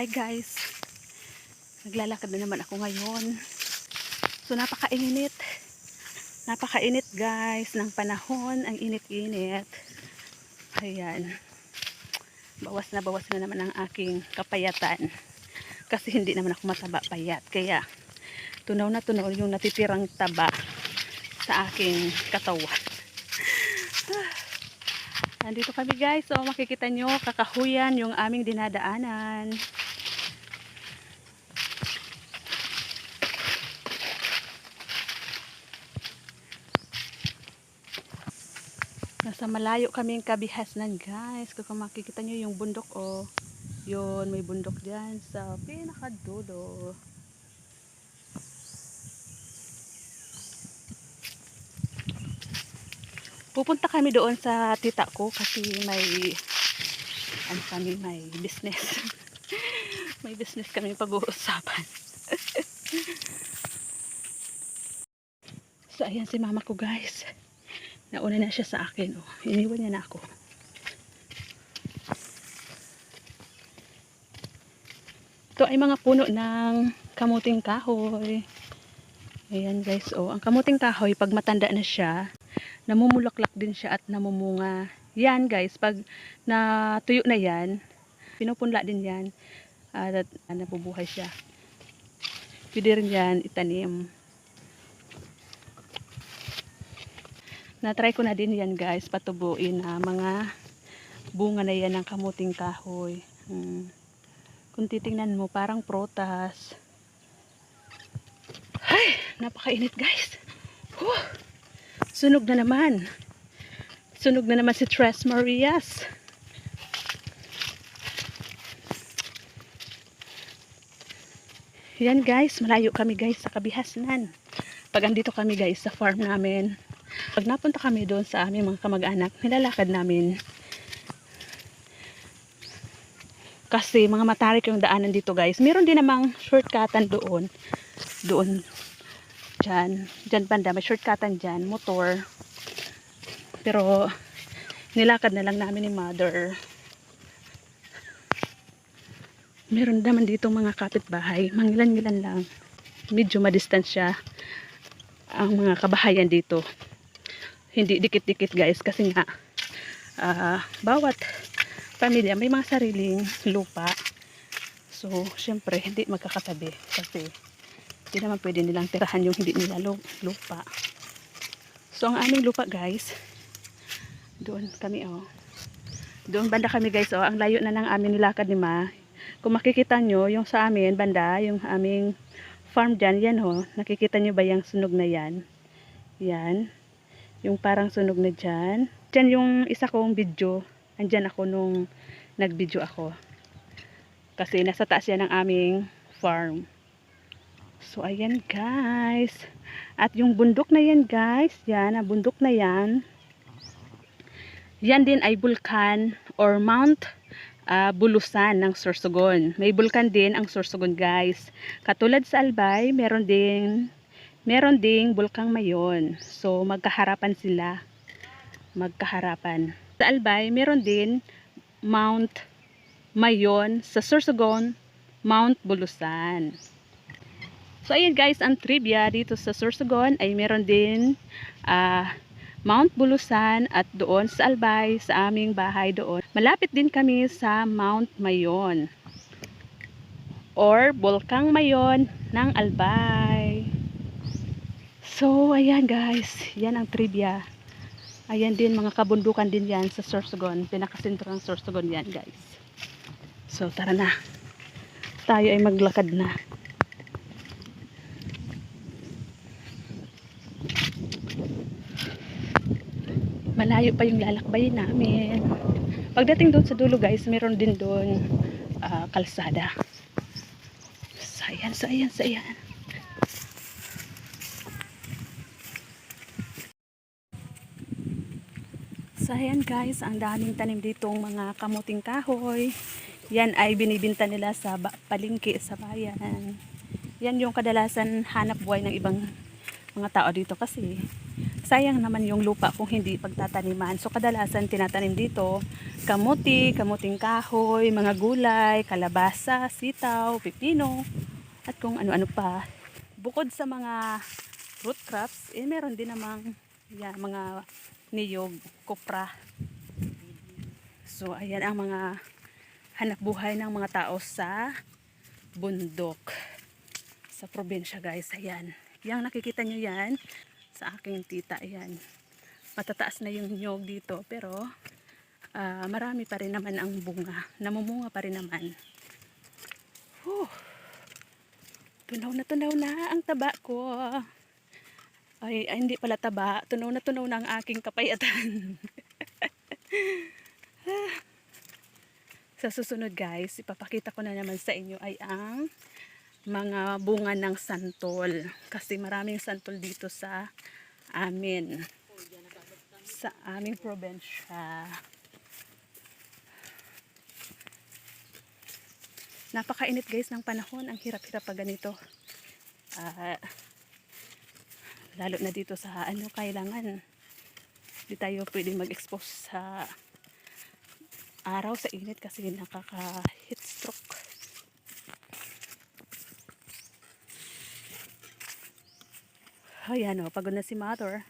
Hi guys, naglalakad na naman ako ngayon. So napakainit guys ng panahon, ang init-init. Ayan, bawas na naman ang aking kapayatan kasi hindi naman ako mataba payat, kaya tunaw na tunaw yung natitirang taba sa aking katawan. Nandito kami guys, so makikita nyo kakahuyan yung aming dinadaanan. Nasa malayo kaming kabihasnan guys. Kung makikita nyo yung bundok, oh, yun, may bundok dyan sa pinakadulo. Pupunta kami doon sa tita ko kasi may may business. May business kami pag-uusapan. So ayan si mama ko guys. Nauna na siya sa akin, oh. Iniwan niya na ako. Ito ay mga puno ng kamuting kahoy. Ayan guys, oh. Ang kamuting kahoy pag matanda na siya, namumulaklak din siya at namumunga. Yan guys, pag natuyo na yan, pinupunla din yan at nabubuhay siya. Pwede rin yan itanim. Na-try ko na din yan guys, patubuin na mga bunga na yan ng kamuting kahoy. Kung titingnan mo, parang prutas. Ay, napakainit guys. Sunog na naman. Sunog na naman si Tres Marias. Yan guys, malayo kami guys sa kabihasnan. Pag andito kami guys sa farm namin, pag napunta kami doon sa aming mga kamag-anak, nilalakad namin. Kasi mga matarik yung daanan dito guys. Meron din namang shortcutan doon. Diyan banda, may shortcutan dyan, motor. Pero nilakad na lang namin ni mother. Meron naman dito mga kapitbahay, mangilan-ngilan lang. Medyo madistansya ang mga kabahayan dito. Hindi dikit-dikit guys kasi nga bawat pamilya may mga sariling lupa. So syempre hindi magkakatabi kasi hindi naman pwede nilang tirahan yung hindi nila lupa. So ang aming lupa guys, doon kami, oh. Doon banda kami guys, oh. Ang layo na ng aming nilakad ni ma. Kung makikita nyo yung sa amin banda, yung aming farm dyan, yan, oh. Nakikita nyo ba yung sunog na yan? Yan. Yung parang sunog na dyan. Dyan yung isa kong video. Andyan ako nung nag-video ako. Kasi nasa taas yan ng aming farm. So ayan guys. At yung bundok na yan guys, yan, ang bundok na yan. Yan din ay bulkan or Mount Bulusan ng Sorsogon. May bulkan din ang Sorsogon guys. Katulad sa Albay, meron ding bulkang Mayon. So magkaharapan sila. Magkaharapan. Sa Albay, meron din Mount Mayon. Sa Sorsogon, Mount Bulusan. So ayan guys, ang trivia dito sa Sorsogon ay meron din Mount Bulusan, at doon sa Albay, sa aming bahay doon, malapit din kami sa Mount Mayon or Bulkang Mayon ng Albay. So ayan guys, yan ang trivia. Ayan din, mga kabundukan din yan sa Sorsogon, pinakasentro ng Sorsogon yan guys. So tara na, tayo ay maglakad na. Malayo pa yung lalakbayin namin. Pagdating doon sa dulo guys, meron din doon kalsada. Sayan. Sayan guys, ang daming tanim ditong mga kamuting kahoy. Yan ay binibinta nila sa palengke sa bayan. Yan yung kadalasan hanap buhay ng ibang mga tao dito kasi sayang naman yung lupa kung hindi pagtataniman. So kadalasan tinatanim dito kamuti, kamuting kahoy, mga gulay, kalabasa, sitaw, pipino, at kung ano-ano pa. Bukod sa mga root crops, meron din namang yan, mga niyog, kopra. So ayan ang mga hanap buhay ng mga tao sa bundok, sa probinsya guys. Ayan, yang nakikita nyo yan sa aking tita. Ayan, matataas na yung nyog dito, pero marami pa rin naman ang bunga, namumunga pa rin naman. Whew. Tunaw na ang taba ko. Ay, hindi pala taba, tunaw na ang aking kapayatan. Sa susunod guys, ipapakita ko na naman sa inyo ay ang mga bunga ng santol. Kasi maraming santol dito sa amin. Sa aming probensya. Napakainit guys ng panahon. Ang hirap-hirap pa ganito. Lalo na dito sa kailangan. Hindi tayo pwedeng mag-expose sa araw sa init kasi nakaka-heat stroke. Ayan o, pagod na si mother.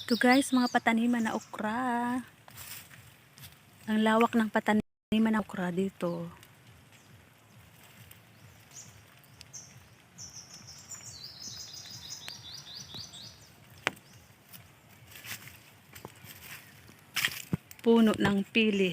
Ito guys, mga pataniman na okra. Ang lawak ng pataniman na okra dito. Puno ng pili.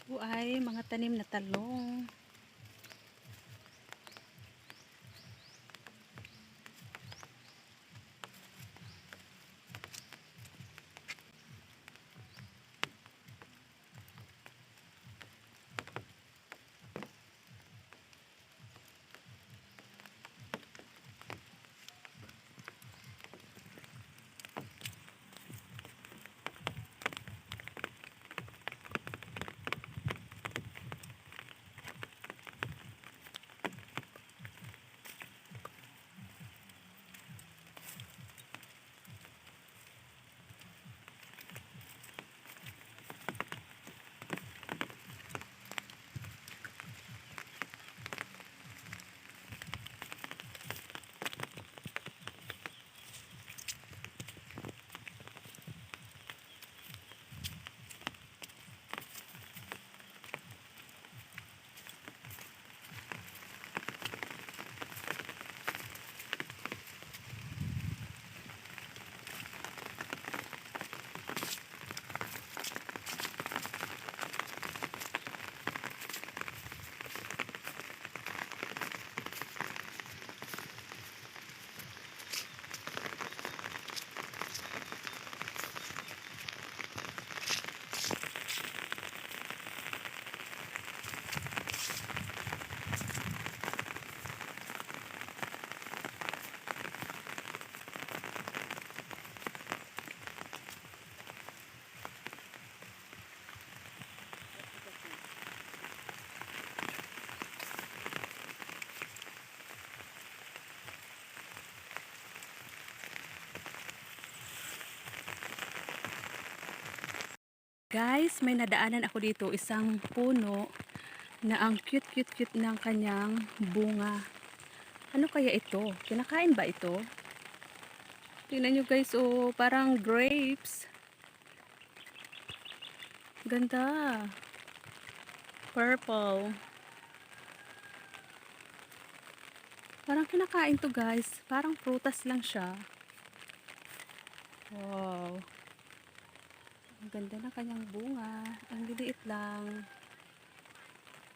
Ito ay mga tanim na talong. Guys, may nadaanan ako dito, isang puno na ang cute ng kanyang bunga. Ano kaya ito? Kinakain ba ito? Tingnan nyo guys, oh, parang grapes. Ganda. Purple. Parang kinakain to guys. Parang prutas lang siya. Wow. Ang ganda ng kanyang bunga. Ang liliit lang.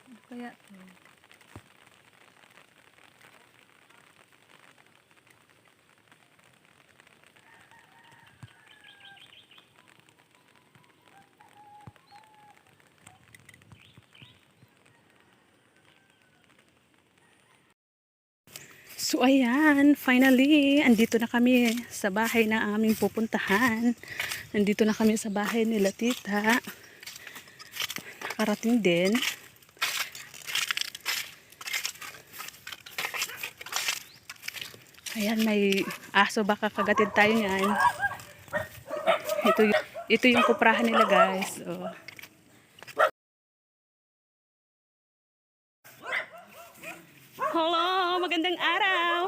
Ano kaya to? So ayan, finally, andito na kami sa bahay na aming pupuntahan. Nandito na kami sa bahay nila tita. Nakarating din. Ayan, may aso, baka kagatid tayo niyan. Ito yung kuprahan nila guys. Oh. Hello, magandang araw.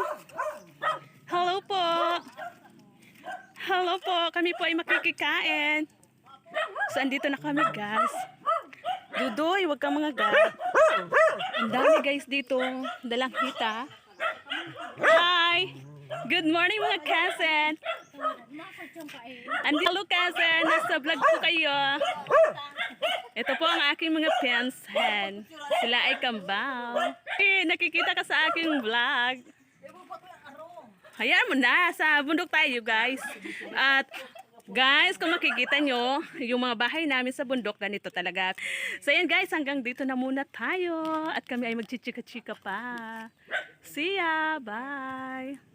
Hello po. Hello po, kami po ay makikikain. So, andito na kami guys. Dudoy, wag kang mga guys. Ang dami guys dito, dalang hita. Hi! Good morning mga cousin. Hello cousin, nasa vlog po kayo. Ito po ang aking mga pinsan. Sila ay kambal. Nakikita ka sa aking vlog. Hayaan mo na, sa bundok tayo guys. At guys, kung makikita nyo, yung mga bahay namin sa bundok, ganito talaga. So yan guys, hanggang dito na muna tayo. At kami ay magchichika-chika pa. See ya! Bye!